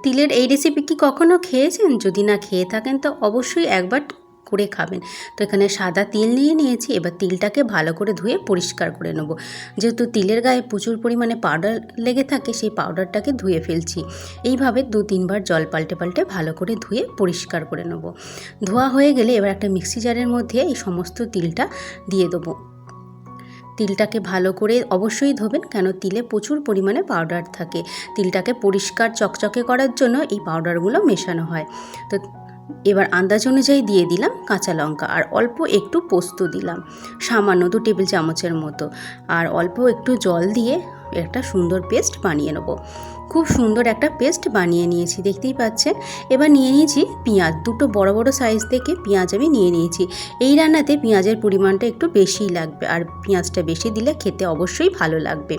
তিলের এই রেসিপি কি কখনো খেয়েছেন? যদি না খেয়ে থাকেন তো অবশ্যই একবার করে খাবেন। তো এখানে সাদা তিল নিয়ে নিয়েছি। এবার তিলটাকে ভালো করে ধুয়ে পরিষ্কার করে নেব। যেহেতু তিলের গায়ে প্রচুর পরিমাণে পাউডার লেগে থাকে, সেই পাউডারটাকে ধুয়ে ফেলছি। এইভাবে 2-3 বার জল পাল্টে পাল্টে ভালো করে ধুয়ে পরিষ্কার করে নেব। ধোয়া হয়ে গেলে এবার একটা মিক্সি জারের মধ্যে এই সমস্ত তিলটা দিয়ে দেবো। তিলটাকে ভালো করে অবশ্যই ধোবেন, কেন তিলে প্রচুর পরিমাণে পাউডার থাকে। তিলটাকে পরিষ্কার চকচকে করার জন্য এই পাউডারগুলো মেশানো হয়। তো এবার আন্দাজ অনুযায়ী দিয়ে দিলাম কাঁচা লঙ্কা, আর অল্প একটু পোস্ত দিলাম, সামান্য 2 টেবিল চামচের মতো, আর অল্প একটু জল দিয়ে একটা সুন্দর পেস্ট বানিয়ে নেব। খুব সুন্দর একটা পেস্ট বানিয়ে নিয়েছি, দেখতেই পাচ্ছেন। এবার নিয়ে নিয়েছি পেঁয়াজ, 2টো বড় বড় সাইজ থেকে পেঁয়াজ আমি নিয়ে নিয়েছি। এই রান্নাতে পেঁয়াজের পরিমাণটা একটু বেশিই লাগবে, আর পেঁয়াজটা বেশি দিলে খেতে অবশ্যই ভালো লাগবে।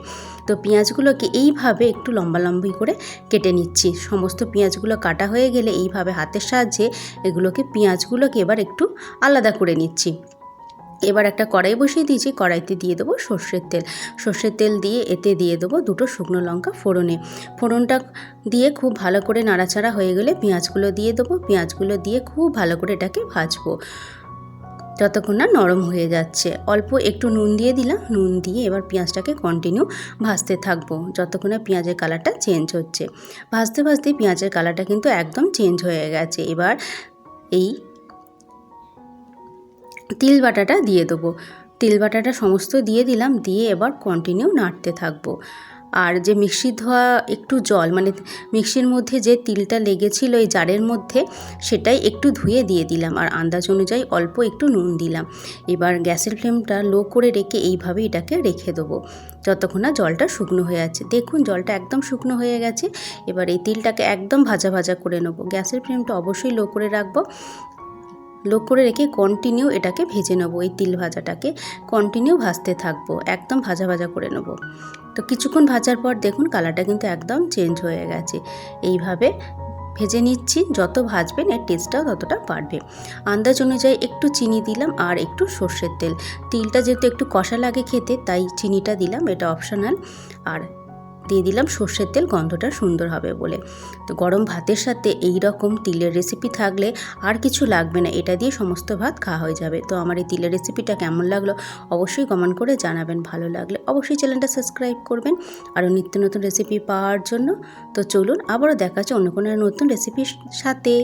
তো পেঁয়াজগুলোকে এইভাবে একটু লম্বা লম্বি করে কেটে নিচ্ছি। সমস্ত পেঁয়াজগুলো কাটা হয়ে গেলে এইভাবে হাতের সাহায্যে পেঁয়াজগুলোকে এবার একটু আলাদা করে নিচ্ছি। এবার একটা কড়াই বসিয়ে দিয়েছি, কড়াইতে দিয়ে দেবো সর্ষের তেল দিয়ে এতে দিয়ে দেবো 2টো শুকনো লঙ্কা ফোড়নে। ফোড়নটা দিয়ে খুব ভালো করে নাড়াচাড়া হয়ে গেলে পেঁয়াজগুলো দিয়ে দেবো। পেঁয়াজগুলো দিয়ে খুব ভালো করে এটাকে ভাজবো যতক্ষণ না নরম হয়ে যাচ্ছে। অল্প একটু নুন দিয়ে দিলাম, নুন দিয়ে এবার পেঁয়াজটাকে কন্টিনিউ ভাজতে থাকবো যতক্ষণ না পেঁয়াজের কালারটা চেঞ্জ হচ্ছে। ভাজতে ভাজতে পেঁয়াজের কালারটা কিন্তু একদম চেঞ্জ হয়ে গেছে। এবার এই তিল বাটাটা দিয়ে দেবো। তিল বাটাটা সমস্ত দিয়ে দিলাম, দিয়ে এবার কন্টিনিউ নাড়তে থাকবো। আর যে মিক্সির ধোয়া একটু জল, মানে মিক্সির মধ্যে যে তিলটা লেগেছিল এই জারের মধ্যে, সেটাই একটু ধুয়ে দিয়ে দিলাম, আর আন্দাজ অনুযায়ী অল্প একটু নুন দিলাম। এবার গ্যাসের ফ্লেমটা লো করে রেখে এইভাবে এটাকে রেখে দেবো যতক্ষণ না জলটা শুকনো হয়ে যাচ্ছে। দেখুন জলটা একদম শুকনো হয়ে গেছে। এবার এই তিলটাকে একদম ভাজা ভাজা করে নেবো। গ্যাসের ফ্লেমটা অবশ্যই লো করে রাখবো। লো করে রেখে কন্টিনিউ এটাকে ভেজে নেবো। এই তিল ভাজাটাকে কন্টিনিউ ভাজতে থাকবো, একদম ভাজা ভাজা করে নেবো। তো কিছুক্ষণ ভাজার পর দেখুন কালারটা কিন্তু একদম চেঞ্জ হয়ে গেছে। এইভাবে ভেজে নিচ্ছি, যত ভাজবেন এর টেস্টটাও ততটা বাড়বে। আন্দাজ অনুযায়ী একটু চিনি দিলাম, আর একটু সর্ষের তেল। তিলটা যেহেতু একটু কষা লাগে খেতে, তাই চিনিটা দিলাম, এটা অপশনাল। আর দিয়ে দিলাম সর্ষের তেল, গন্ধটা সুন্দর হবে বলে। তো গরম ভাতের সাথে এই রকম তিলের রেসিপি থাকলে আর কিছু লাগবে না, এটা দিয়ে সমস্ত ভাত খাওয়া হয়ে যাবে। তো আমার এই তিলের রেসিপিটা কেমন লাগলো অবশ্যই কমেন্ট করে জানাবেন। ভালো লাগলে অবশ্যই চ্যানেলটা সাবস্ক্রাইব করবেন আরও নিত্য নতুন রেসিপি পাওয়ার জন্য। তো চলুন আবারও দেখা হচ্ছে অন্য কোনো নতুন রেসিপির সাথে।